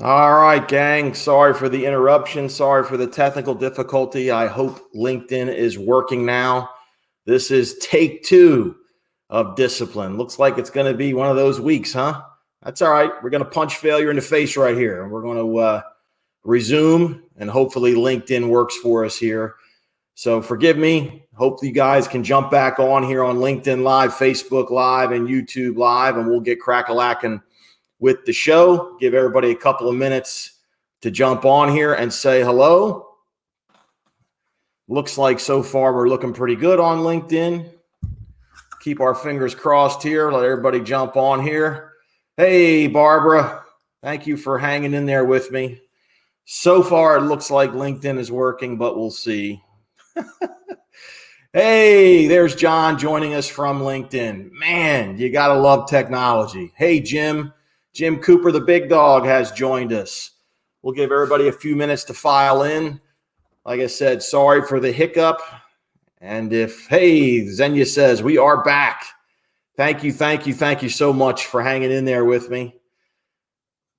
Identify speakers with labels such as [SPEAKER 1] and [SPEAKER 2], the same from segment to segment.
[SPEAKER 1] All right, gang. Sorry for the interruption. Sorry for the technical difficulty. I hope LinkedIn is working now. This is take 2 of Discipline. Looks like it's going to be one of those weeks, huh? That's all right. We're going to punch failure in the face right here. And we're going to resume, and hopefully LinkedIn works for us here. So forgive me. Hopefully you guys can jump back on here on LinkedIn Live, Facebook Live, and YouTube Live, and we'll get crack-a-lackin' with the show. Give everybody a couple of minutes to jump on here and say hello. Looks like so far we're looking pretty good on LinkedIn. Keep our fingers crossed here. Let everybody jump on here. Hey, Barbara. Thank you for hanging in there with me. So far, it looks like LinkedIn is working, but we'll see. Hey, there's John joining us from LinkedIn. Man, you got to love technology. Hey, Jim. Jim Cooper, the big dog, has joined us. We'll give everybody a few minutes to file in. Like I said, sorry for the hiccup. And hey, Zenya says, we are back. Thank you so much for hanging in there with me.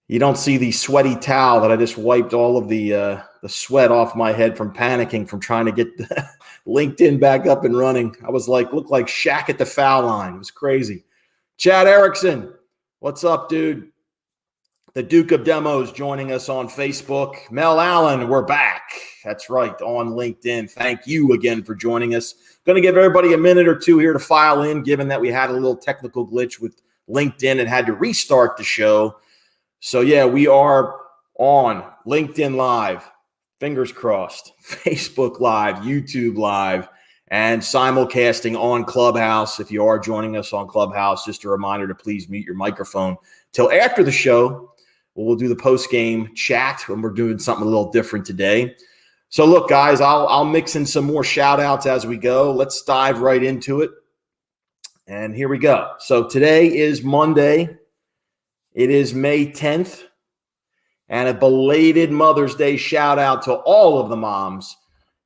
[SPEAKER 1] You don't see the sweaty towel that I just wiped all of the sweat off my head from panicking, from trying to get LinkedIn back up and running. I was looked like Shaq at the foul line. It was crazy. Chad Erickson, what's up, dude? The Duke of Demos joining us on Facebook. Mel Allen, we're back. That's right, on LinkedIn. Thank you again for joining us. Going to give everybody a minute or two here to file in, given that we had a little technical glitch with LinkedIn and had to restart the show. So, yeah, we are on LinkedIn Live, fingers crossed, Facebook Live, YouTube Live, and simulcasting on Clubhouse. If you are joining us on Clubhouse, just a reminder to please mute your microphone till after the show. We'll do the post-game chat, and we're doing something a little different today. So, look, guys, I'll mix in some more shout-outs as we go. Let's dive right into it. And here we go. So today is Monday. It is May 10th. And a belated Mother's Day shout-out to all of the moms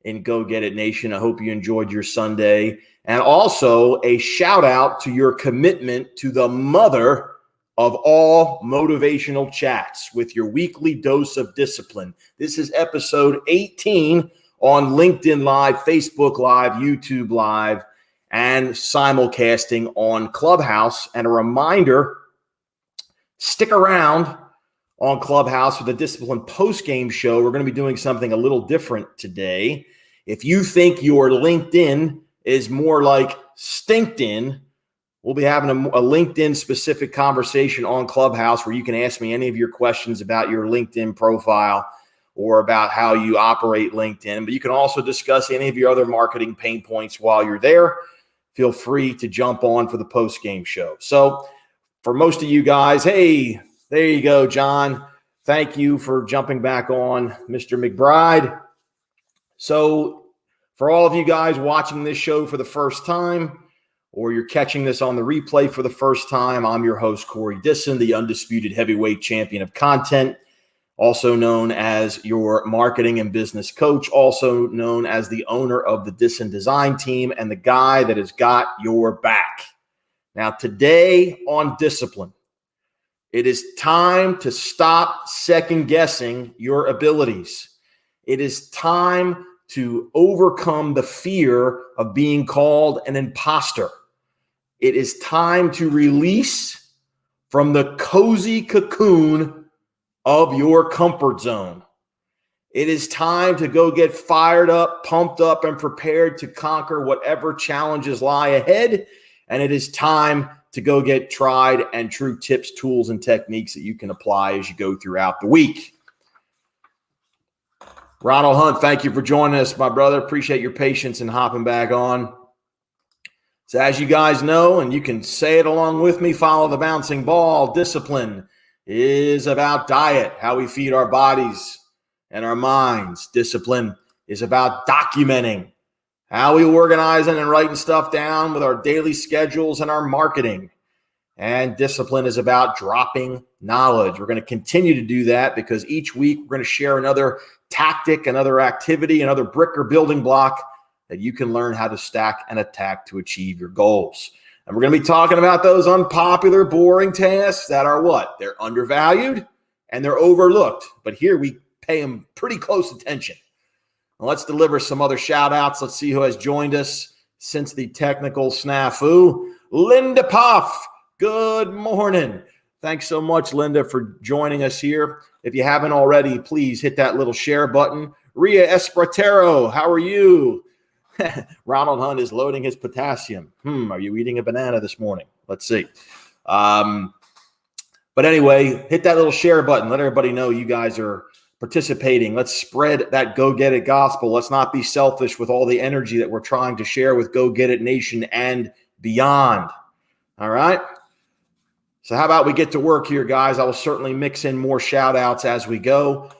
[SPEAKER 1] in Go Get It Nation. I hope you enjoyed your Sunday. And also a shout-out to your commitment to the mother of all motivational chats with your weekly dose of discipline. This is episode 18 on LinkedIn Live, Facebook Live, YouTube Live, and simulcasting on Clubhouse. And a reminder, stick around on Clubhouse for the Discipline post-game show. We're going to be doing something a little different today. If you think your LinkedIn is more like StinkedIn, we'll be having a LinkedIn-specific conversation on Clubhouse where you can ask me any of your questions about your LinkedIn profile or about how you operate LinkedIn. But you can also discuss any of your other marketing pain points while you're there. Feel free to jump on for the post-game show. So for most of you guys, hey, there you go, John. Thank you for jumping back on, Mr. McBride. So for all of you guys watching this show for the first time, or you're catching this on the replay for the first time, I'm your host, Corey Dissin, the undisputed heavyweight champion of content, also known as your marketing and business coach, also known as the owner of the Dissin design team and the guy that has got your back. Now, today on Discipline, it is time to stop second-guessing your abilities. It is time to overcome the fear of being called an imposter. It is time to release from the cozy cocoon of your comfort zone. It is time to go get fired up, pumped up, and prepared to conquer whatever challenges lie ahead. And it is time to go get tried and true tips, tools, and techniques that you can apply as you go throughout the week. Ronald Hunt, thank you for joining us, my brother. Appreciate your patience and hopping back on. So as you guys know, and you can say it along with me, follow the bouncing ball. Discipline is about diet, how we feed our bodies and our minds. Discipline is about documenting how we organizing and writing stuff down with our daily schedules and our marketing. And discipline is about dropping knowledge. We're going to continue to do that because each week we're going to share another tactic, another activity, another brick or building block that you can learn how to stack and attack to achieve your goals. And we're going to be talking about those unpopular, boring tasks that are what? They're undervalued and they're overlooked. But here we pay them pretty close attention. Well, let's deliver some other shout outs. Let's see who has joined us since the technical snafu. Linda Puff, good morning. Thanks so much, Linda, for joining us here. If you haven't already, please hit that little share button. Ria Espratero, how are you? Ronald Hunt is loading his potassium. Are you eating a banana this morning? Let's see. But anyway, hit that little share button. Let everybody know you guys are participating. Let's spread that Go Get It gospel. Let's not be selfish with all the energy that we're trying to share with Go Get It Nation and beyond. All right. So how about we get to work here, guys? I will certainly mix in more shout outs as we go.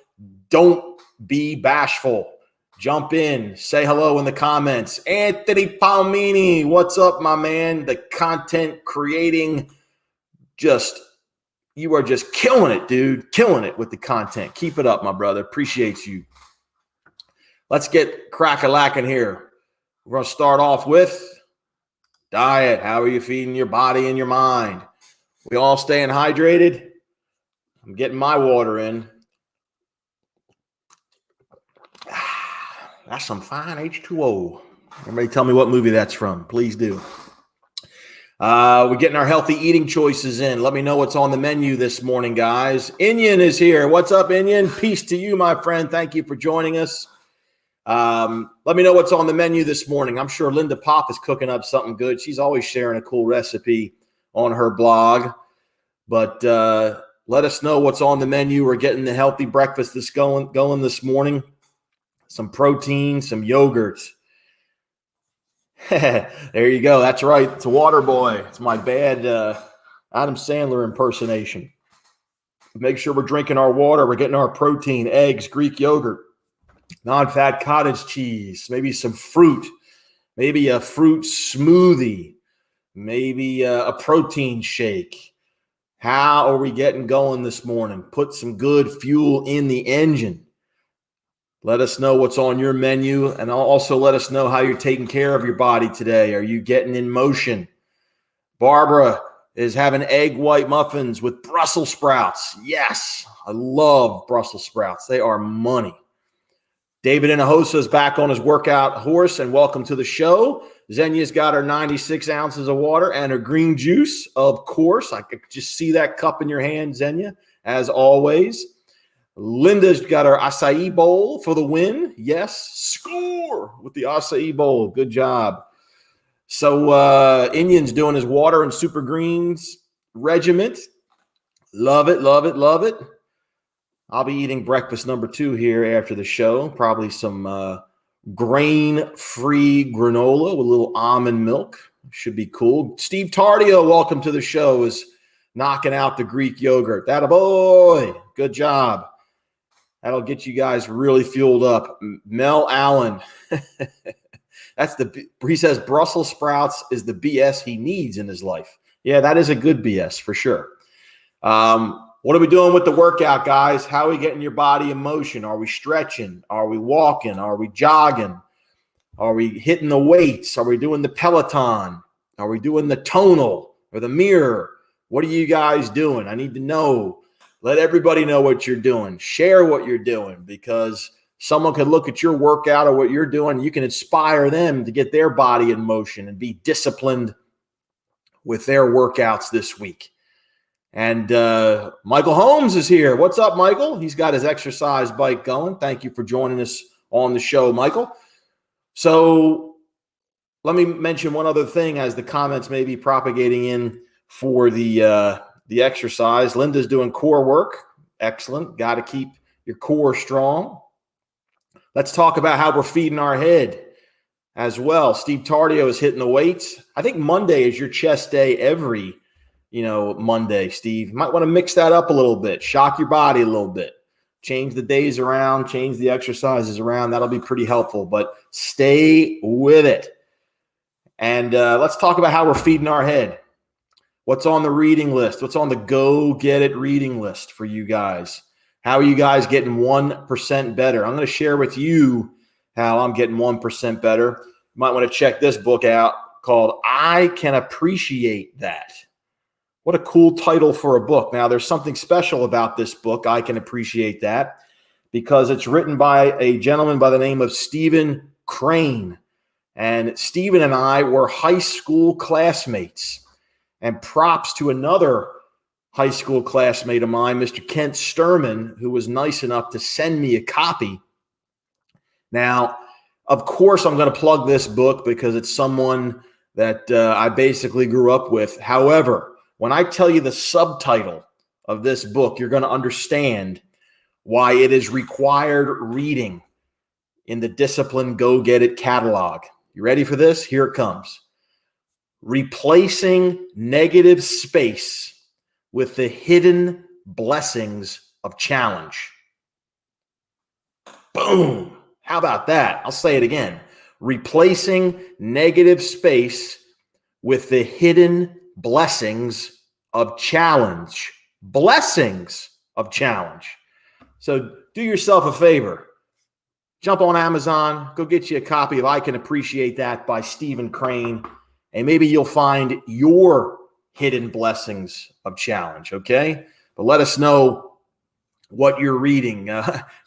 [SPEAKER 1] Don't be bashful. Jump in. Say hello in the comments. Anthony Palmini, what's up, my man? The content creating, you are just killing it, dude. Killing it with the content. Keep it up, my brother. Appreciate you. Let's get crack-a-lacking here. We're going to start off with diet. How are you feeding your body and your mind? We all staying hydrated? I'm getting my water in. That's some fine H2O. Everybody tell me what movie that's from. Please do. We're getting our healthy eating choices in. Let me know what's on the menu this morning, guys. Inyan is here. What's up, Inyan? Peace to you, my friend. Thank you for joining us. Let me know what's on the menu this morning. I'm sure Linda Pop is cooking up something good. She's always sharing a cool recipe on her blog. But let us know what's on the menu. We're getting the healthy breakfast that's going this morning. Some protein, some yogurt. There you go. That's right. It's a water boy. It's my bad Adam Sandler impersonation. Make sure we're drinking our water. We're getting our protein, eggs, Greek yogurt, non-fat cottage cheese, maybe some fruit, maybe a fruit smoothie, maybe a protein shake. How are we getting going this morning? Put some good fuel in the engine. Let us know what's on your menu, and also let us know how you're taking care of your body today. Are you getting in motion? Barbara is having egg white muffins with Brussels sprouts. Yes, I love Brussels sprouts. They are money. David Inahosa is back on his workout horse, and welcome to the show. Xenia's got her 96 ounces of water and her green juice, of course. I could just see that cup in your hand, Xenia, as always. Linda's got her acai bowl for the win. Yes, score with the acai bowl. Good job. So Inyan's doing his water and super greens regiment. Love it, love it, love it. I'll be eating breakfast number 2 here after the show. Probably some grain-free granola with a little almond milk. Should be cool. Steve Tardio, welcome to the show, is knocking out the Greek yogurt. That a boy. Good job. That'll get you guys really fueled up. Mel Allen. He says Brussels sprouts is the BS he needs in his life. Yeah, that is a good BS for sure. What are we doing with the workout, guys? How are we getting your body in motion? Are we stretching? Are we walking? Are we jogging? Are we hitting the weights? Are we doing the Peloton? Are we doing the tonal or the mirror? What are you guys doing? I need to know. Let everybody know what you're doing. Share what you're doing, because someone could look at your workout or what you're doing. You can inspire them to get their body in motion and be disciplined with their workouts this week. And Michael Holmes is here. What's up, Michael? He's got his exercise bike going. Thank you for joining us on the show, Michael. So let me mention one other thing as the comments may be propagating in for the exercise. Linda's doing core work. Excellent. Got to keep your core strong. Let's talk about how we're feeding our head as well. Steve Tardio is hitting the weights. I think Monday is your chest day every Monday, Steve. You might want to mix that up a little bit. Shock your body a little bit. Change the days around. Change the exercises around. That'll be pretty helpful. But stay with it. And let's talk about how we're feeding our head. What's on the reading list? What's on the Go Get It reading list for you guys? How are you guys getting 1% better? I'm going to share with you how I'm getting 1% better. You might want to check this book out called I Can Appreciate That. What a cool title for a book. Now, there's something special about this book. I can appreciate that because it's written by a gentleman by the name of Stephen Crane. And Stephen and I were high school classmates. And props to another high school classmate of mine, Mr. Kent Sturman, who was nice enough to send me a copy. Now, of course, I'm going to plug this book because it's someone that I basically grew up with. However, when I tell you the subtitle of this book, you're going to understand why it is required reading in the Discipline Go Get It catalog. You ready for this? Here it comes. Replacing negative space with the hidden blessings of challenge. Boom. How about that? I'll say it again. Replacing negative space with the hidden blessings of challenge. Blessings of challenge. So do yourself a favor. Jump on Amazon. Go get you a copy of I Can Appreciate That by Stephen Crane. And maybe you'll find your hidden blessings of challenge, okay? But let us know what you're reading.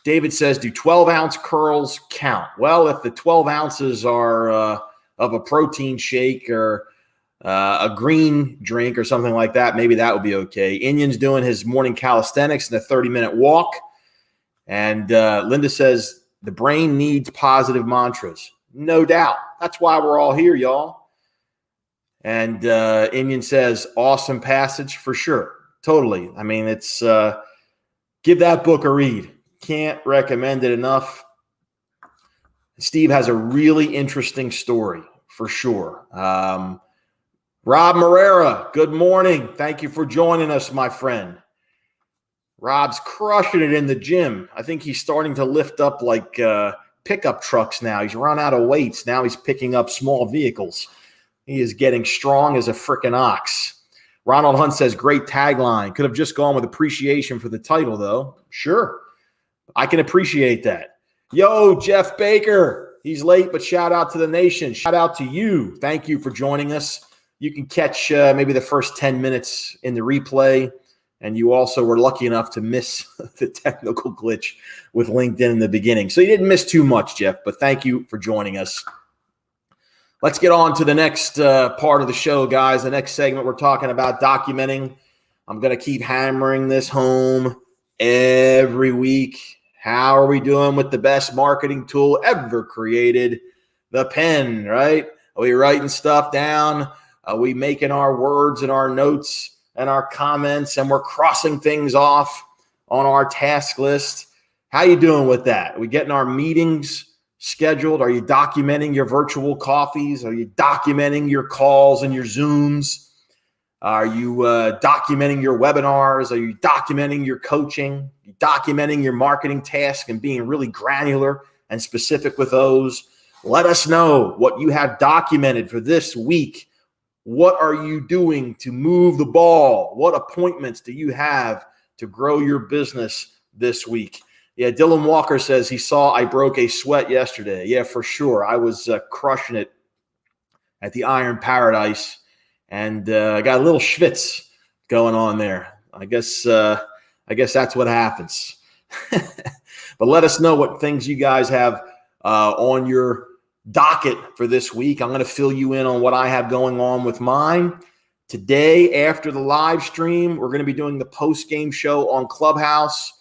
[SPEAKER 1] David says, do 12-ounce curls count? Well, if the 12 ounces are of a protein shake or a green drink or something like that, maybe that would be okay. Inyan's doing his morning calisthenics and a 30-minute walk. And Linda says, the brain needs positive mantras. No doubt. That's why we're all here, y'all. And Inyan says, awesome passage for sure. Totally. I mean, it's give that book a read. Can't recommend it enough. Steve has a really interesting story for sure. Rob Morera, good morning. Thank you for joining us, my friend. Rob's crushing it in the gym. I think he's starting to lift up like pickup trucks now. He's run out of weights. Now he's picking up small vehicles. He is getting strong as a frickin' ox. Ronald Hunt says, great tagline. Could have just gone with appreciation for the title, though. Sure. I can appreciate that. Yo, Jeff Baker. He's late, but shout out to the nation. Shout out to you. Thank you for joining us. You can catch maybe the first 10 minutes in the replay. And you also were lucky enough to miss the technical glitch with LinkedIn in the beginning. So you didn't miss too much, Jeff, but thank you for joining us. Let's get on to the next part of the show, guys. The next segment, we're talking about documenting. I'm going to keep hammering this home every week. How are we doing with the best marketing tool ever created? The pen, right? Are we writing stuff down? Are we making our words and our notes and our comments, and we're crossing things off on our task list? How you doing with that? Are we getting our meetings scheduled? Are you documenting your virtual coffees? Are you documenting your calls and your Zooms? Are you documenting your webinars? Are you documenting your coaching? Are you documenting your marketing task and being really granular and specific with those? Let us know what you have documented for this week. What are you doing to move the ball? What appointments do you have to grow your business this week? Yeah, Dylan Walker says he saw I broke a sweat yesterday. Yeah, for sure. I was crushing it at the Iron Paradise, and I got a little schwitz going on there. I guess that's what happens. But let us know what things you guys have on your docket for this week. I'm going to fill you in on what I have going on with mine. Today, after the live stream, we're going to be doing the post-game show on Clubhouse.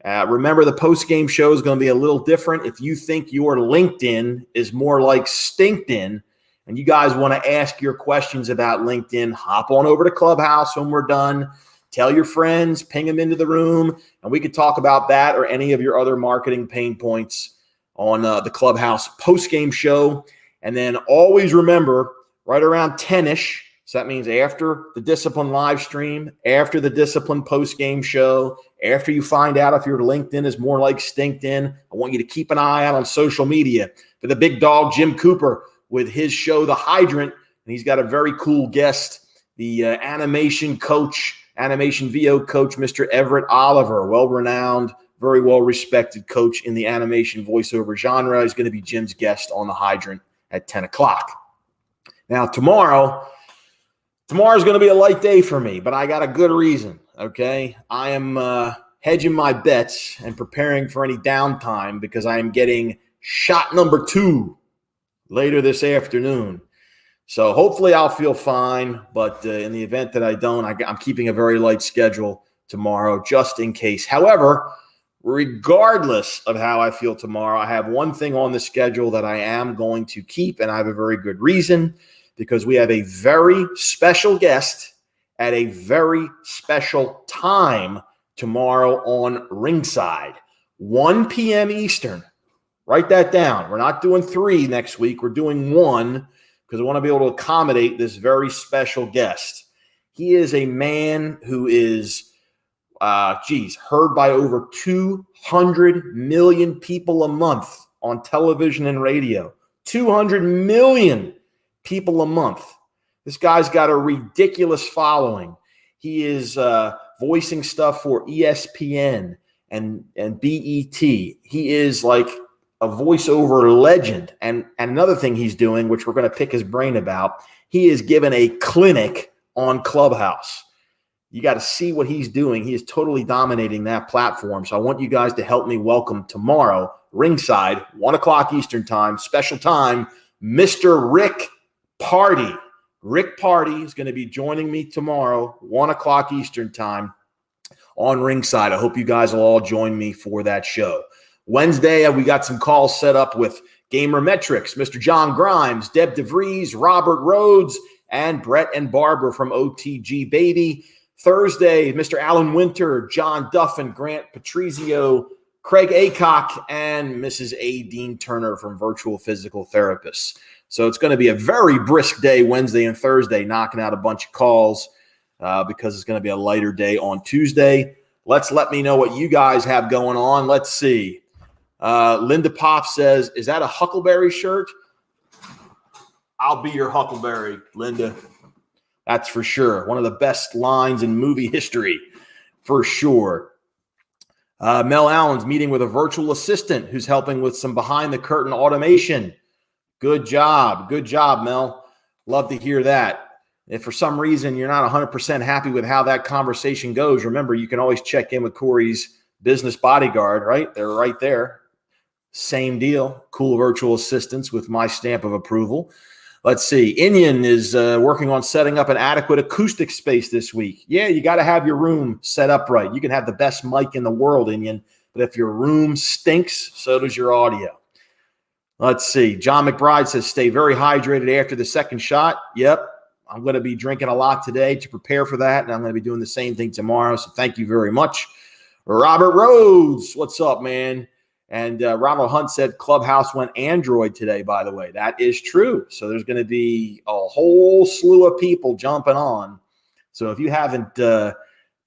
[SPEAKER 1] Remember, the post-game show is going to be a little different. If you think your LinkedIn is more like StinkedIn and you guys want to ask your questions about LinkedIn, hop on over to Clubhouse when we're done. Tell your friends, ping them into the room, and we could talk about that or any of your other marketing pain points on the Clubhouse post-game show. And then always remember, right around 10-ish, so that means after the Discipline live stream, after the Discipline post-game show, after you find out if your LinkedIn is more like StinkedIn, I want you to keep an eye out on social media for the big dog, Jim Cooper, with his show, The Hydrant. And he's got a very cool guest, the animation coach, animation VO coach, Mr. Everett Oliver, well-renowned, very well-respected coach in the animation voiceover genre. He's going to be Jim's guest on The Hydrant at 10 o'clock. Now, tomorrow, Tomorrow's going to be a light day for me, but I got a good reason, okay? I am hedging my bets and preparing for any downtime because I am getting shot number 2 later this afternoon. So hopefully I'll feel fine, but in the event that I don't, I'm keeping a very light schedule tomorrow just in case. However, regardless of how I feel tomorrow, I have one thing on the schedule that I am going to keep, and I have a very good reason, because we have a very special guest at a very special time tomorrow on Ringside, 1 p.m. Eastern. Write that down. We're not doing 3 next week. We're doing 1 because I want to be able to accommodate this very special guest. He is a man who is, heard by over 200 million people a month on television and radio. 200 million people a month. This guy's got a ridiculous following. He is voicing stuff for ESPN and BET. He is like a voiceover legend. And another thing he's doing, which we're going to pick his brain about, he is given a clinic on Clubhouse. You got to see what he's doing. He is totally dominating that platform. So I want you guys to help me welcome tomorrow, Ringside, 1 o'clock Eastern time, special time, Mr. Rick Party. Rick Party is going to be joining me tomorrow, 1 o'clock Eastern time on Ringside. I hope you guys will all join me for that show. Wednesday, we got some calls set up with Gamer Metrics, Mr. John Grimes, Deb DeVries, Robert Rhodes, and Brett and Barbara from OTG Baby. Thursday, Mr. Alan Winter, John Duffin, Grant Patrizio, Craig Acock, and Mrs. A. Dean Turner from Virtual Physical Therapists. So it's going to be a very brisk day Wednesday and Thursday, knocking out a bunch of calls because it's going to be a lighter day on Tuesday. Let me know what you guys have going on. Let's see. Linda Pop says, is that a Huckleberry shirt? I'll be your Huckleberry, Linda. That's for sure. One of the best lines in movie history, for sure. Mel Allen's meeting with a virtual assistant who's helping with some behind-the-curtain automation. Good job. Good job, Mel. Love to hear that. If for some reason you're not 100% happy with how that conversation goes, remember, you can always check in with Corey's business bodyguard, right? They're right there. Same deal. Cool virtual assistants with my stamp of approval. Let's see. Inyan is working on setting up an adequate acoustic space this week. Yeah, you got to have your room set up right. You can have the best mic in the world, Inyan, but if your room stinks, so does your audio. Let's see. John McBride says, stay very hydrated after the second shot. Yep. I'm going to be drinking a lot today to prepare for that, and I'm going to be doing the same thing tomorrow, so thank you very much. Robert Rhodes, what's up, man? And Ronald Hunt said Clubhouse went Android today, by the way. That is true. So there's going to be a whole slew of people jumping on. So if you haven't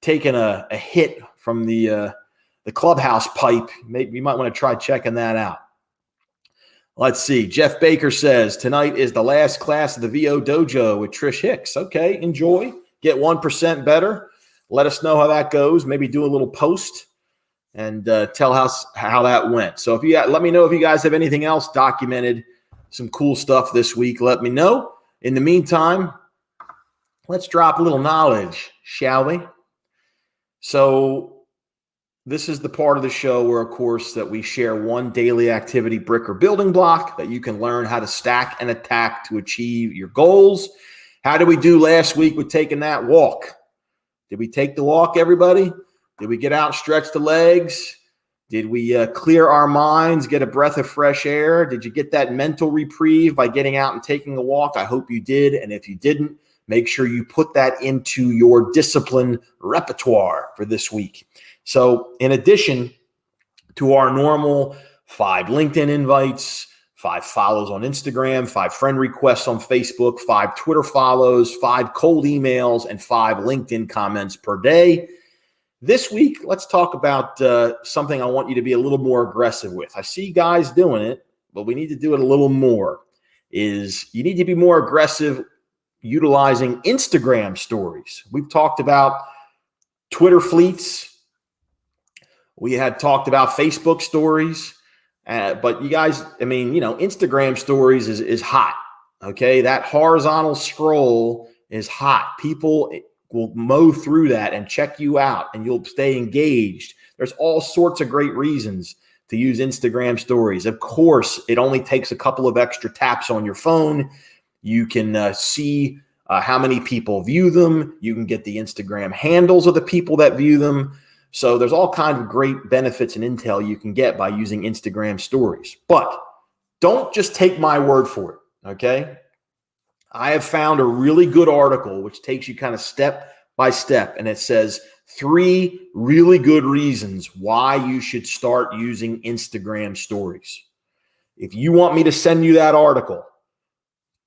[SPEAKER 1] taken a hit from the Clubhouse pipe, maybe you might want to try checking that out. Let's see. Jeff Baker says, tonight is the last class of the VO Dojo with Trish Hicks. Okay, enjoy. Get 1% better. Let us know how that goes. Maybe do a little post and tell us how that went. So let me know if you guys have anything else documented, some cool stuff this week. Let me know. In the meantime, let's drop a little knowledge, shall we? So this is the part of the show where, of course, that we share one daily activity, brick or building block that you can learn how to stack and attack to achieve your goals. How did we do last week with taking that walk? Did we take the walk, everybody? Did we get out and stretch the legs? Did we clear our minds, get a breath of fresh air? Did you get that mental reprieve by getting out and taking a walk? I hope you did. And if you didn't, make sure you put that into your discipline repertoire for this week. So in addition to our normal 5 LinkedIn invites, 5 follows on Instagram, 5 friend requests on Facebook, 5 Twitter follows, 5 cold emails, and 5 LinkedIn comments per day, this week, let's talk about something I want you to be a little more aggressive with. I see guys doing it, but we need to do it a little more. You need to be more aggressive utilizing Instagram stories. We've talked about Twitter fleets. We had talked about Facebook stories, but you guys, Instagram stories is hot. Okay, that horizontal scroll is hot. People will mow through that and check you out, and you'll stay engaged. There's all sorts of great reasons to use Instagram stories. Of course, it only takes a couple of extra taps on your phone. You can see how many people view them. You can get the Instagram handles of the people that view them. So there's all kinds of great benefits and intel you can get by using Instagram stories. But don't just take my word for it, okay? I have found a really good article which takes you kind of step by step, and it says 3 really good reasons why you should start using Instagram stories. If you want me to send you that article,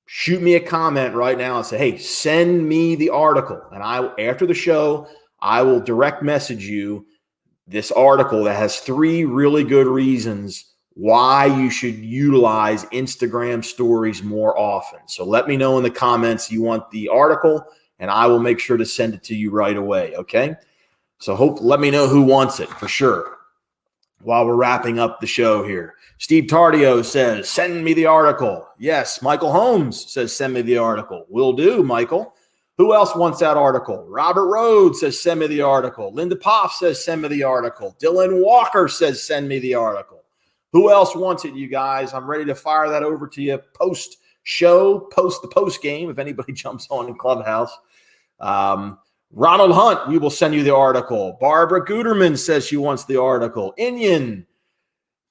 [SPEAKER 1] shoot me a comment right now and say, hey, send me the article. And after the show, I will direct message you this article that has 3 really good reasons why you should utilize Instagram stories more often. So let me know in the comments you want the article, and I will make sure to send it to you right away, okay? So let me know who wants it for sure while we're wrapping up the show here. Steve Tardio says, send me the article. Yes, Michael Holmes says, send me the article. Will do, Michael. Who else wants that article? Robert Rhodes says, send me the article. Linda Poff says, send me the article. Dylan Walker says, send me the article. Who else wants it, you guys? I'm ready to fire that over to you post-show, the post-game, if anybody jumps on in Clubhouse. Ronald Hunt, we will send you the article. Barbara Guterman says she wants the article. Inyan,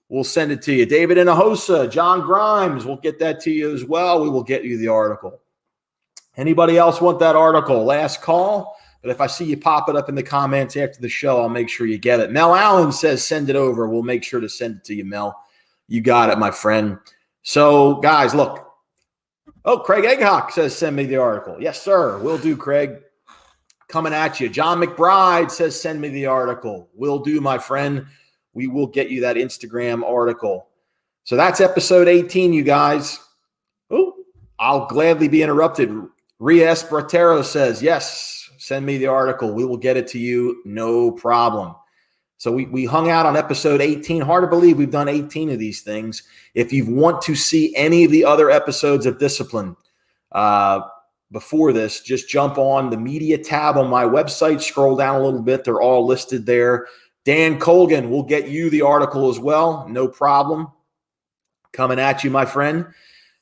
[SPEAKER 1] we'll send it to you. David Inahosa, John Grimes, we'll get that to you as well. We will get you the article. Anybody else want that article? Last call. But if I see you pop it up in the comments after the show, I'll make sure you get it. Mel Allen says, send it over. We'll make sure to send it to you, Mel. You got it, my friend. So, guys, look. Oh, Craig Egghawk says, send me the article. Yes, sir. Will do, Craig. Coming at you. John McBride says, send me the article. Will do, my friend. We will get you that Instagram article. So that's episode 18, you guys. Oh, I'll gladly be interrupted. Ria Esperatero says, yes. Send me the article. We will get it to you. No problem. So we hung out on episode 18. Hard to believe we've done 18 of these things. If you want to see any of the other episodes of Discipline before this, just jump on the media tab on my website. Scroll down a little bit. They're all listed there. Dan Colgan will get you the article as well. No problem. Coming at you, my friend.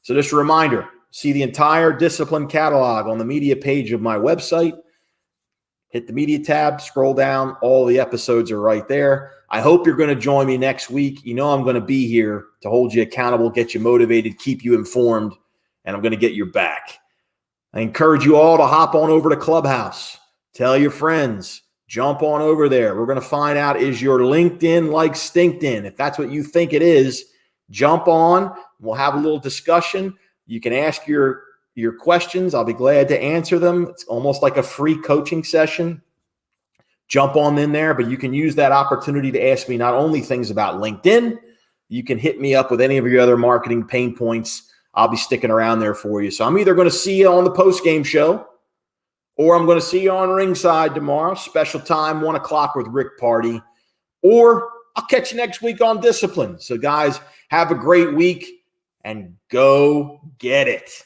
[SPEAKER 1] So just a reminder, see the entire Discipline catalog on the media page of my website. Hit the media tab, scroll down. All the episodes are right there. I hope you're going to join me next week. You know I'm going to be here to hold you accountable, get you motivated, keep you informed, and I'm going to get your back. I encourage you all to hop on over to Clubhouse. Tell your friends. Jump on over there. We're going to find out, is your LinkedIn like Stinktin? If that's what you think it is, jump on. We'll have a little discussion. You can ask your questions. I'll be glad to answer them. It's almost like a free coaching session. Jump on in there, but you can use that opportunity to ask me not only things about LinkedIn, you can hit me up with any of your other marketing pain points. I'll be sticking around there for you. So I'm either going to see you on the post-game show, or I'm going to see you on Ringside tomorrow, special time, 1 o'clock with Rick Party, or I'll catch you next week on Discipline. So guys, have a great week and go get it.